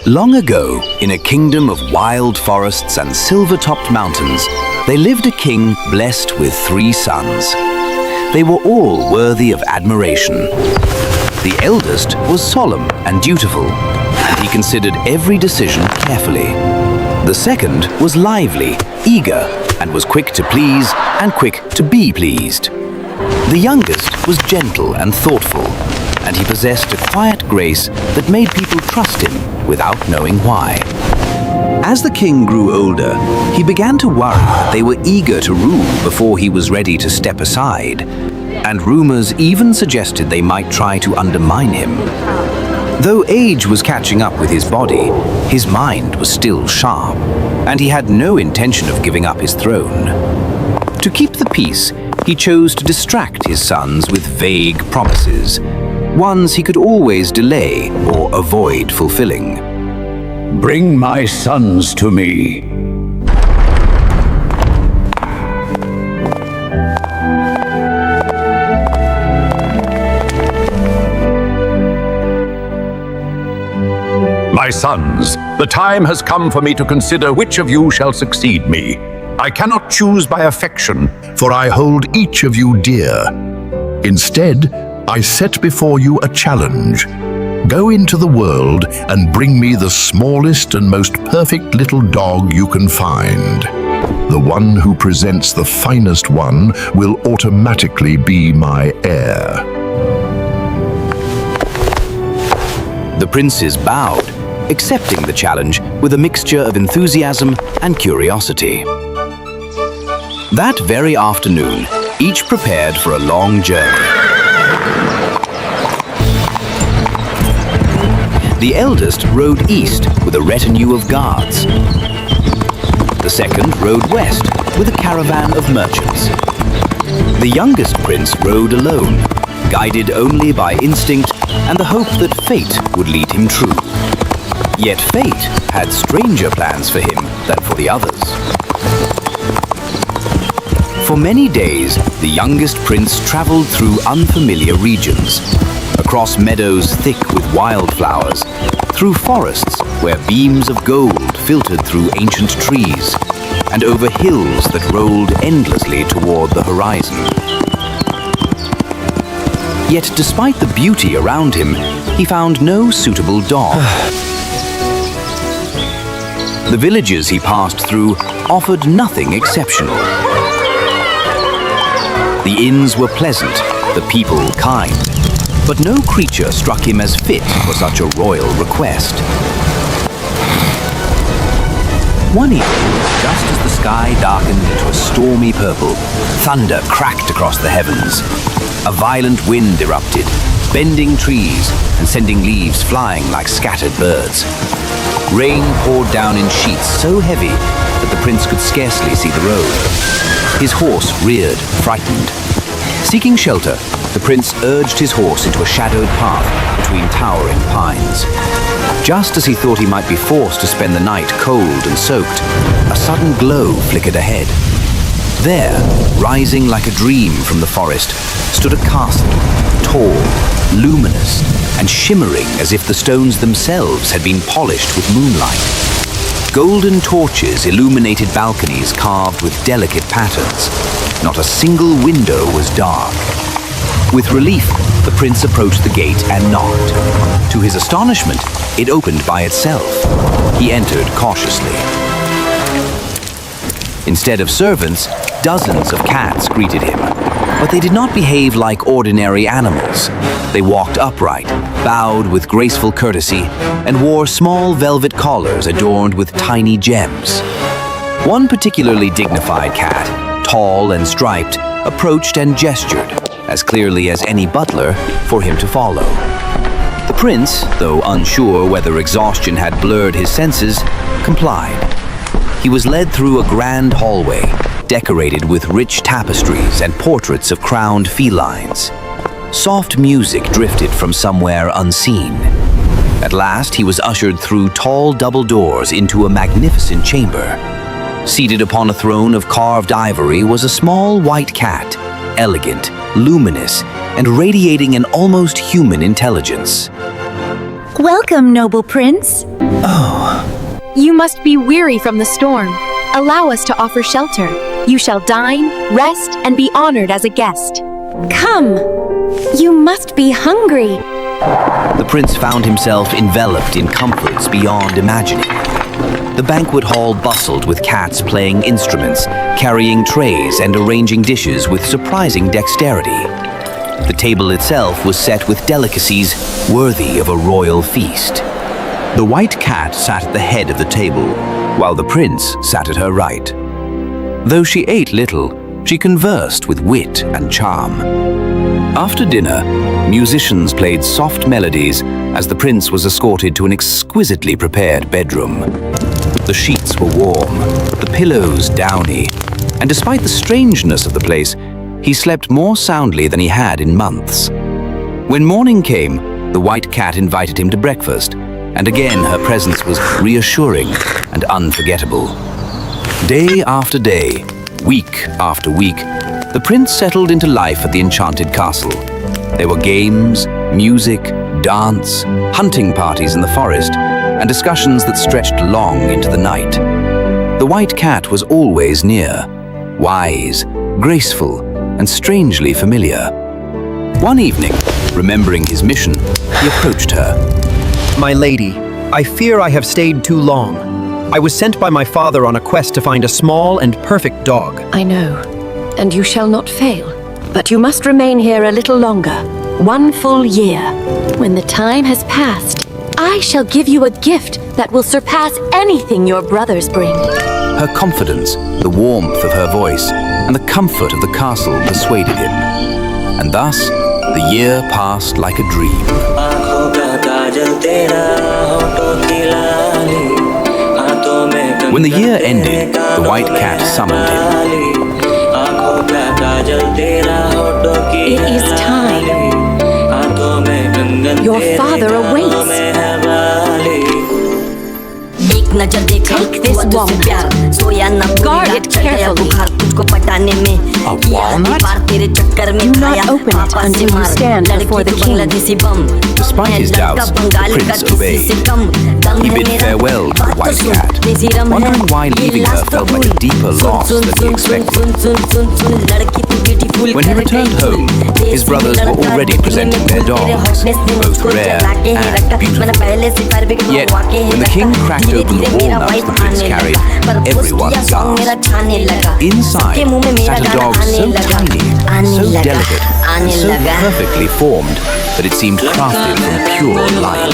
Long ago, in a kingdom of wild forests and silver-topped mountains, there lived a king blessed with 3 sons. They were all worthy of admiration. The eldest was solemn and dutiful, and he considered every decision carefully. The second was lively, eager, and was quick to please and quick to be pleased. The youngest was gentle and thoughtful, and he possessed a quiet grace that made people trust him without knowing why. As the king grew older, he began to worry that they were eager to rule before he was ready to step aside, and rumors even suggested they might try to undermine him. Though age was catching up with his body, his mind was still sharp, and he had no intention of giving up his throne. To keep the peace, he chose to distract his sons with vague promises, ones he could always delay or avoid fulfilling. Bring my sons to me. My sons, the time has come for me to consider which of you shall succeed me. I cannot choose by affection, for I hold each of you dear. Instead, I set before you a challenge. Go into the world and bring me the smallest and most perfect little dog you can find. The one who presents the finest one will automatically be my heir. The princes bowed, accepting the challenge with a mixture of enthusiasm and curiosity. That very afternoon, each prepared for a long journey. The eldest rode east with a retinue of guards. The second rode west with a caravan of merchants. The youngest prince rode alone, guided only by instinct and the hope that fate would lead him true. Yet fate had stranger plans for him than for the others. For many days, the youngest prince traveled through unfamiliar regions, across meadows thick with wildflowers, through forests where beams of gold filtered through ancient trees, and over hills that rolled endlessly toward the horizon. Yet despite the beauty around him, he found no suitable dog. The villages he passed through offered nothing exceptional. The inns were pleasant, the people kind, but no creature struck him as fit for such a royal request. One evening, just as the sky darkened into a stormy purple, thunder cracked across the heavens. A violent wind erupted, bending trees and sending leaves flying like scattered birds. Rain poured down in sheets so heavy that the prince could scarcely see the road. His horse reared, frightened. Seeking shelter, the prince urged his horse into a shadowed path between towering pines. Just as he thought he might be forced to spend the night cold and soaked, a sudden glow flickered ahead. There, rising like a dream from the forest, stood a castle, tall, luminous, and shimmering as if the stones themselves had been polished with moonlight. Golden torches illuminated balconies carved with delicate patterns. Not a single window was dark. With relief, the prince approached the gate and knocked. To his astonishment, it opened by itself. He entered cautiously. Instead of servants, dozens of cats greeted him, but they did not behave like ordinary animals. They walked upright, bowed with graceful courtesy, and wore small velvet collars adorned with tiny gems. One particularly dignified cat, tall and striped, approached and gestured, as clearly as any butler, for him to follow. The prince, though unsure whether exhaustion had blurred his senses, complied. He was led through a grand hallway, decorated with rich tapestries and portraits of crowned felines. Soft music drifted from somewhere unseen. At last, he was ushered through tall double doors into a magnificent chamber. Seated upon a throne of carved ivory was a small white cat, elegant, luminous, and radiating an almost human intelligence. Welcome, noble prince. You must be weary from the storm. Allow us to offer shelter. You shall dine, rest, and be honored as a guest. Come. You must be hungry. The prince found himself enveloped in comforts beyond imagining. The banquet hall bustled with cats playing instruments, carrying trays and arranging dishes with surprising dexterity. The table itself was set with delicacies worthy of a royal feast. The white cat sat at the head of the table, while the prince sat at her right. Though she ate little, she conversed with wit and charm. After dinner, musicians played soft melodies as the prince was escorted to an exquisitely prepared bedroom. The sheets were warm, the pillows downy, and despite the strangeness of the place, he slept more soundly than he had in months. When morning came, the white cat invited him to breakfast, and again her presence was reassuring and unforgettable. Day after day, week after week, the prince settled into life at the enchanted castle. There were games, music, dance, hunting parties in the forest, and discussions that stretched long into the night. The white cat was always near, wise, graceful, and strangely familiar. One evening, remembering his mission, he approached her. My lady, I fear I have stayed too long. I was sent by my father on a quest to find a small and perfect dog. I know, and you shall not fail. But you must remain here a little longer, 1 full year. When the time has passed, I shall give you a gift that will surpass anything your brothers bring. Her confidence, the warmth of her voice, and the comfort of the castle persuaded him. And thus, the year passed like a dream. When the year ended, the white cat summoned him. It is time. Your father awaits. Take this walnut. Guard it carefully. A walnut? Do not open it until you stand before the king. Despite his doubts, the prince obeyed. He bid farewell to the white cat, wondering why leaving her felt like a deeper loss than he expected. When he returned home, his brothers were already presenting their dogs, both rare and beautiful. Yet, when the king cracked open the walnuts the prince carried, everyone gasped. Inside sat a dog so tiny, so delicate, and so perfectly formed that it seemed crafted from pure light.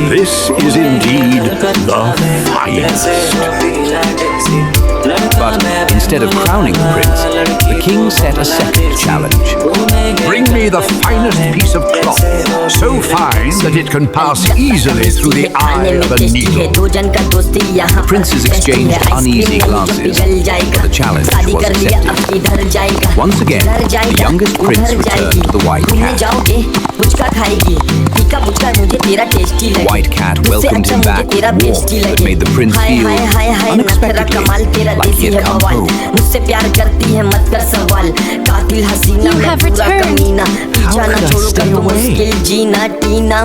This is indeed the finest. But instead of crowning the prince, the king set a second challenge. Bring me the finest piece of cloth, so fine that it can pass easily through the eye of a needle. The princes exchanged uneasy glances, but the challenge was accepted. Once again, the youngest prince returned to the white cat. The white cat welcomed him back with warmth that made the prince feel unexpectedly like he had come home. You have returned. How could I stay away?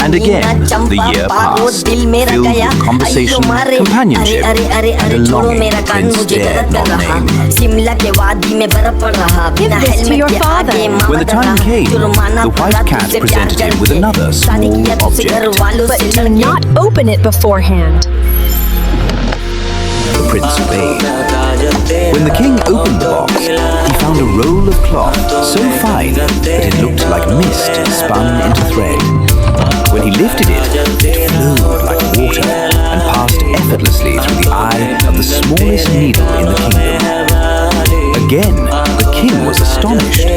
And again, the year passed, filled with conversation, companionship, and a longing the prince dared not name. Give this to your father. When the time came, the white cat presented him with another small object. But do not open it beforehand. The prince obeyed. When the king opened the box, he found a roll of cloth so fine that it looked like mist spun into thread. When he lifted it, it flowed like water and passed effortlessly through the eye of the smallest needle in the kingdom. Again, the king was astonished,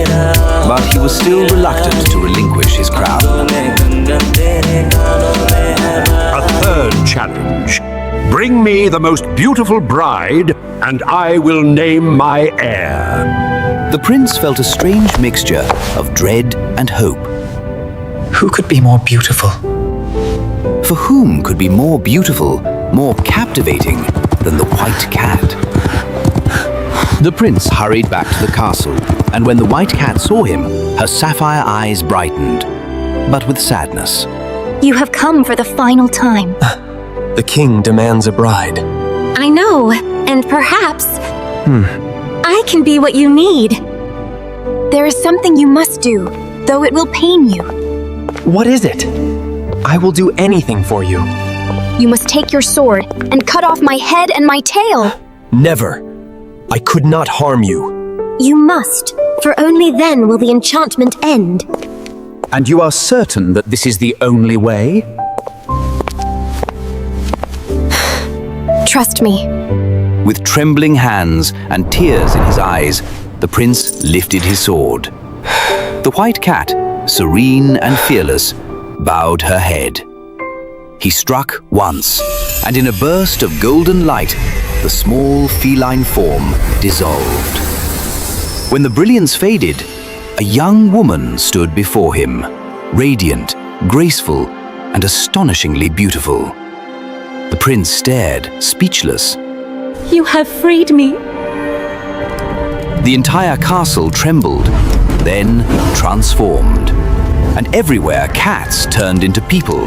but he was still reluctant to relinquish his crown. A third challenge. Bring me the most beautiful bride, and I will name my heir. The prince felt a strange mixture of dread and hope. Who could be more beautiful? For whom could be more beautiful, more captivating than the white cat? The prince hurried back to the castle, and when the white cat saw him, her sapphire eyes brightened. but with sadness. You have come for the final time. The king demands a bride. I know, and perhaps I can be what you need. There is something you must do, though it will pain you. What is it? I will do anything for you. You must take your sword and cut off my head and my tail. Never. I could not harm you. You must, for only then will the enchantment end. And you are certain that this is the only way? Trust me. With trembling hands and tears in his eyes, the prince lifted his sword. The white cat, serene and fearless, bowed her head. He struck once, and in a burst of golden light, the small feline form dissolved. When the brilliance faded, a young woman stood before him, radiant, graceful, and astonishingly beautiful. The prince stared, speechless. You have freed me. The entire castle trembled, then transformed. And everywhere cats turned into people.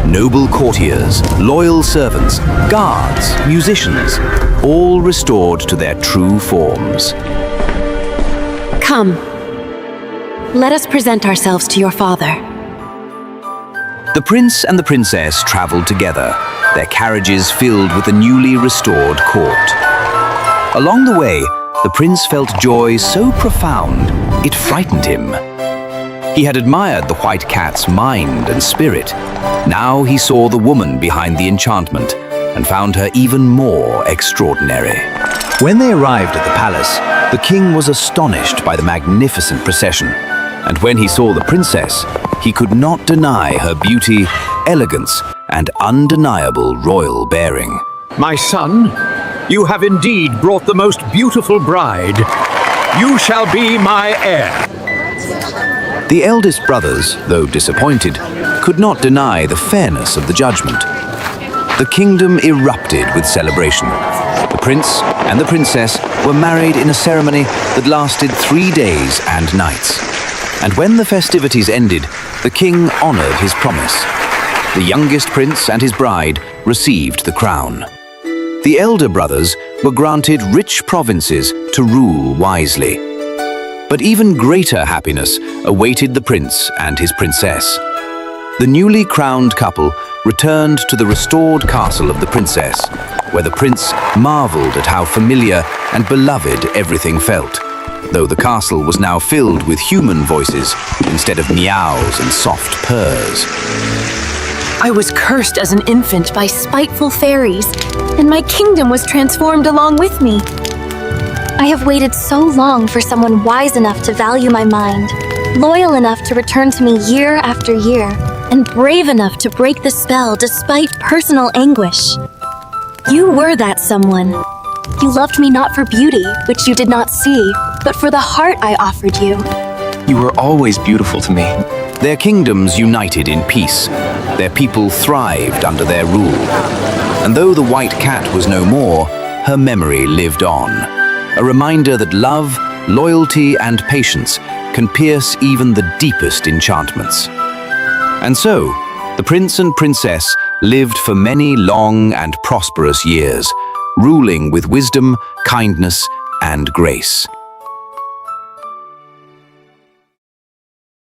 Noble courtiers, loyal servants, guards, musicians, all restored to their true forms. Come. Let us present ourselves to your father. The prince and the princess traveled together, their carriages filled with the newly restored court. Along the way, the prince felt joy so profound, it frightened him. He had admired the white cat's mind and spirit. Now he saw the woman behind the enchantment and found her even more extraordinary. When they arrived at the palace, the king was astonished by the magnificent procession. And when he saw the princess, he could not deny her beauty, elegance, and undeniable royal bearing. My son, you have indeed brought the most beautiful bride. You shall be my heir. The eldest brothers, though disappointed, could not deny the fairness of the judgment. The kingdom erupted with celebration. The prince and the princess were married in a ceremony that lasted 3 days and nights. And when the festivities ended, the king honored his promise. The youngest prince and his bride received the crown. The elder brothers were granted rich provinces to rule wisely. But even greater happiness awaited the prince and his princess. The newly crowned couple returned to the restored castle of the princess, where the prince marveled at how familiar and beloved everything felt, though the castle was now filled with human voices instead of meows and soft purrs. I was cursed as an infant by spiteful fairies, and my kingdom was transformed along with me. I have waited so long for someone wise enough to value my mind, loyal enough to return to me year after year, and brave enough to break the spell despite personal anguish. You were that someone. You loved me not for beauty, which you did not see, but for the heart I offered you. You were always beautiful to me. Their kingdoms united in peace. Their people thrived under their rule. And though the white cat was no more, her memory lived on. A reminder that love, loyalty, and patience can pierce even the deepest enchantments. And so, the prince and princess lived for many long and prosperous years, ruling with wisdom, kindness, and grace.